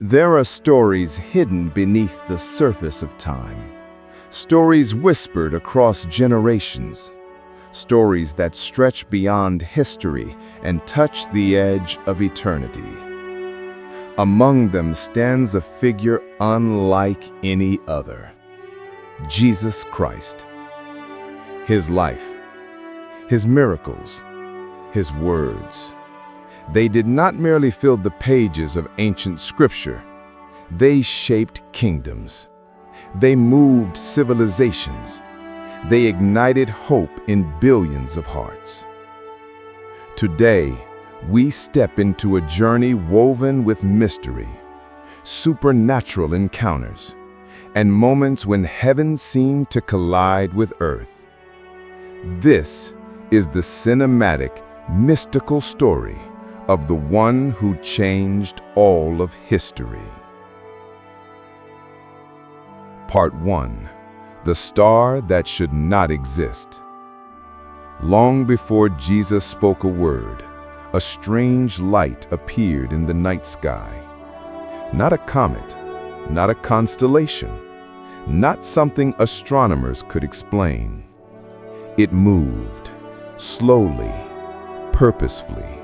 There are stories hidden beneath the surface of time. Stories whispered across generations. Stories that stretch beyond history and touch the edge of eternity. Among them stands a figure unlike any other: Jesus Christ. His life, his miracles, his words. They did not merely fill the pages of ancient scripture. They shaped kingdoms. They moved civilizations. They ignited hope in billions of hearts. Today, we step into a journey woven with mystery, supernatural encounters, and moments when heaven seemed to collide with earth. This is the cinematic, mystical story of the one who changed all of history. Part 1. The star that should not exist. Long before Jesus spoke a word, a strange light appeared in the night sky. Not a comet, not a constellation, not something astronomers could explain. It moved, slowly, purposefully,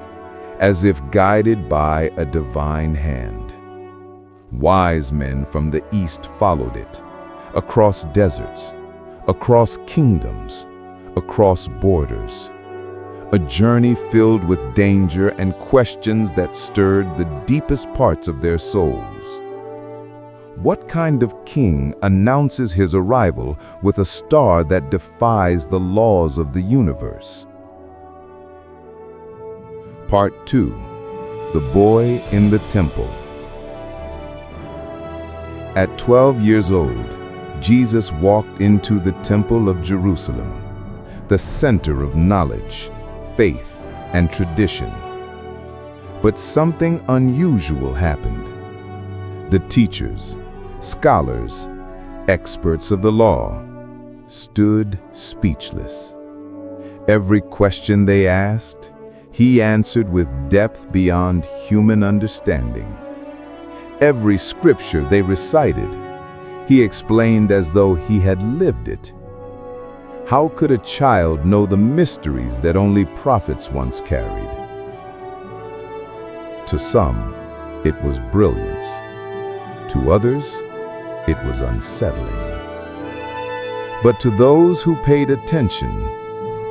as if guided by a divine hand. Wise men from the east followed it, across deserts, across kingdoms, across borders. A journey filled with danger and questions that stirred the deepest parts of their souls. What kind of king announces his arrival with a star that defies the laws of the universe? Part 2. The Boy in the Temple. At 12 years old, Jesus walked into the Temple of Jerusalem, the center of knowledge, faith, and tradition. But something unusual happened. The teachers, scholars, experts of the law stood speechless. Every question they asked, he answered with depth beyond human understanding. Every scripture they recited, he explained as though he had lived it. How could a child know the mysteries that only prophets once carried? To some, it was brilliance. To others, it was unsettling. But to those who paid attention,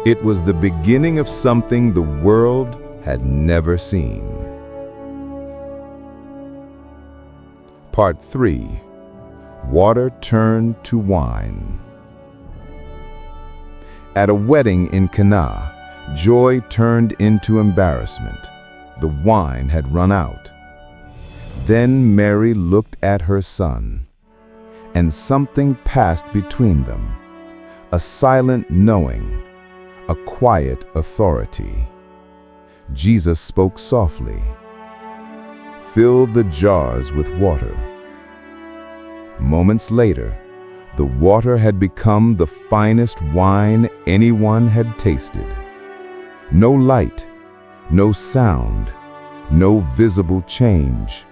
it was the beginning of something the world had never seen. Part 3. Water turned to wine. At a wedding in Cana, joy turned into embarrassment. The wine had run out. Then Mary looked at her son, and something passed between them, a silent knowing, a quiet authority. Jesus spoke softly. "Fill the jars with water." Moments later, the water had become the finest wine anyone had tasted. No light, no sound, no visible change.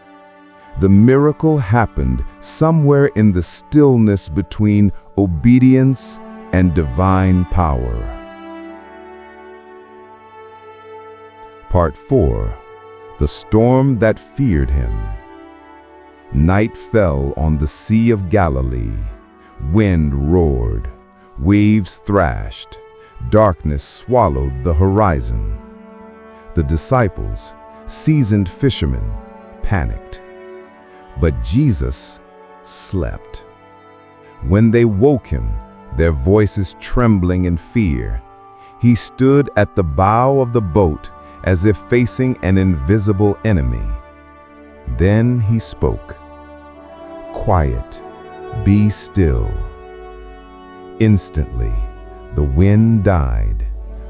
The miracle happened somewhere in the stillness between obedience and divine power. Part 4. The storm that feared him. Night fell on the Sea of Galilee. Wind roared, waves thrashed, darkness swallowed the horizon. The disciples, seasoned fishermen, panicked. But Jesus slept. When they woke him, their voices trembling in fear, he stood at the bow of the boat as if facing an invisible enemy. Then he spoke. "Quiet, be still." Instantly, the wind died,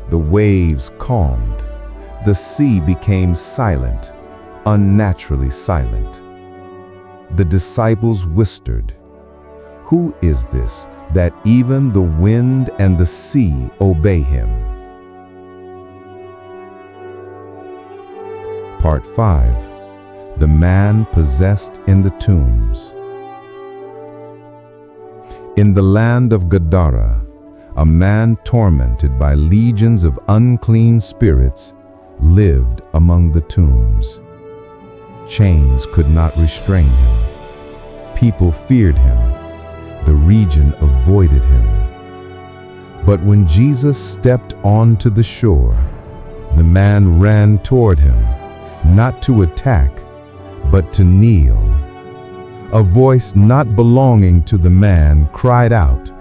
the waves calmed, the sea became silent, unnaturally silent. The disciples whispered, "Who is this that even the wind and the sea obey him?" Part 5. the man possessed in the tombs. In the land of Gadara, a man tormented by legions of unclean spirits lived among the tombs. Chains could not restrain him. People feared him. The region avoided him. But when Jesus stepped onto the shore, the man ran toward him, not to attack, but to kneel. A voice not belonging to the man cried out,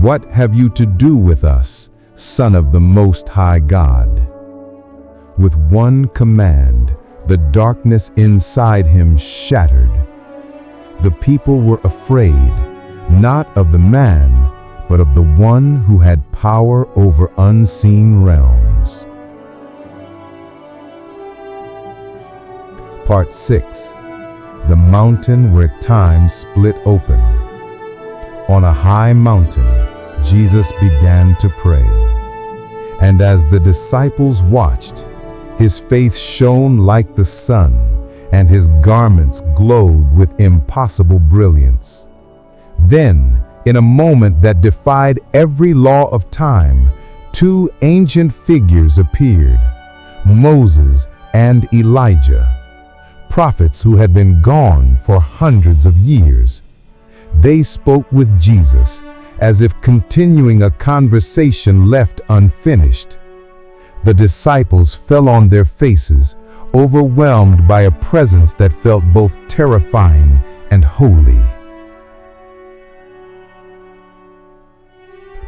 "What have you to do with us, Son of the Most High God?" With one command, the darkness inside him shattered. The people were afraid, not of the man, but of the one who had power over unseen realms. Part 6. The mountain where time split open. On a high mountain, Jesus began to pray. And as the disciples watched, his face shone like the sun, and his garments glowed with impossible brilliance. Then, in a moment that defied every law of time, two ancient figures appeared, Moses and Elijah, prophets who had been gone for hundreds of years. They spoke with Jesus, as if continuing a conversation left unfinished. The disciples fell on their faces, overwhelmed by a presence that felt both terrifying and holy.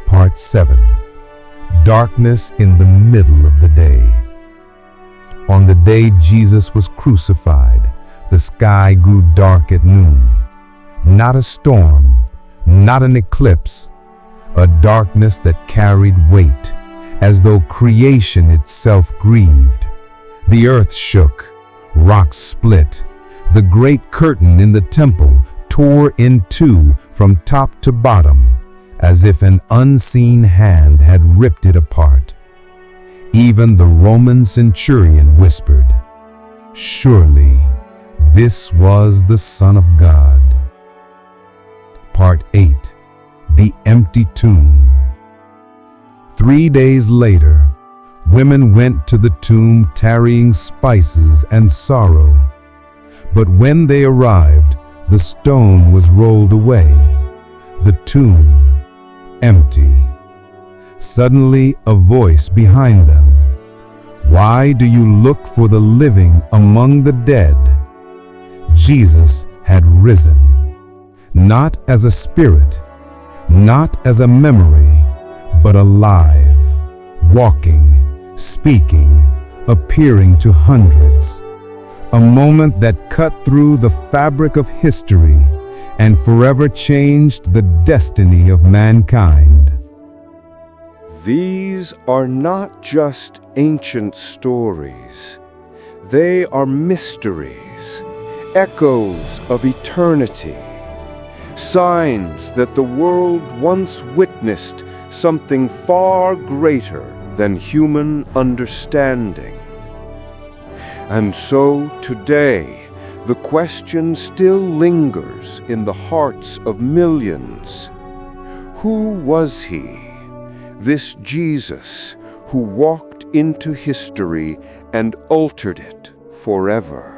Part 7. Darkness in the middle of the day. On the day Jesus was crucified, the sky grew dark at noon. Not a storm, not an eclipse, a darkness that carried weight, as though creation itself grieved. The earth shook, rocks split, the great curtain in the temple tore in two from top to bottom, as if an unseen hand had ripped it apart. Even the Roman centurion whispered, "Surely this was the Son of God." Part 8. The empty tomb. 3 days later, women went to the tomb carrying spices and sorrow. But when they arrived, the stone was rolled away, the tomb empty. Suddenly, a voice behind them, "Why do you look for the living among the dead?" Jesus had risen, not as a spirit, not as a memory, but alive, walking, speaking, appearing to hundreds. A moment that cut through the fabric of history and forever changed the destiny of mankind. These are not just ancient stories. They are mysteries, echoes of eternity, signs that the world once witnessed something far greater than human understanding. And so today, the question still lingers in the hearts of millions. Who was he, this Jesus who walked into history and altered it forever?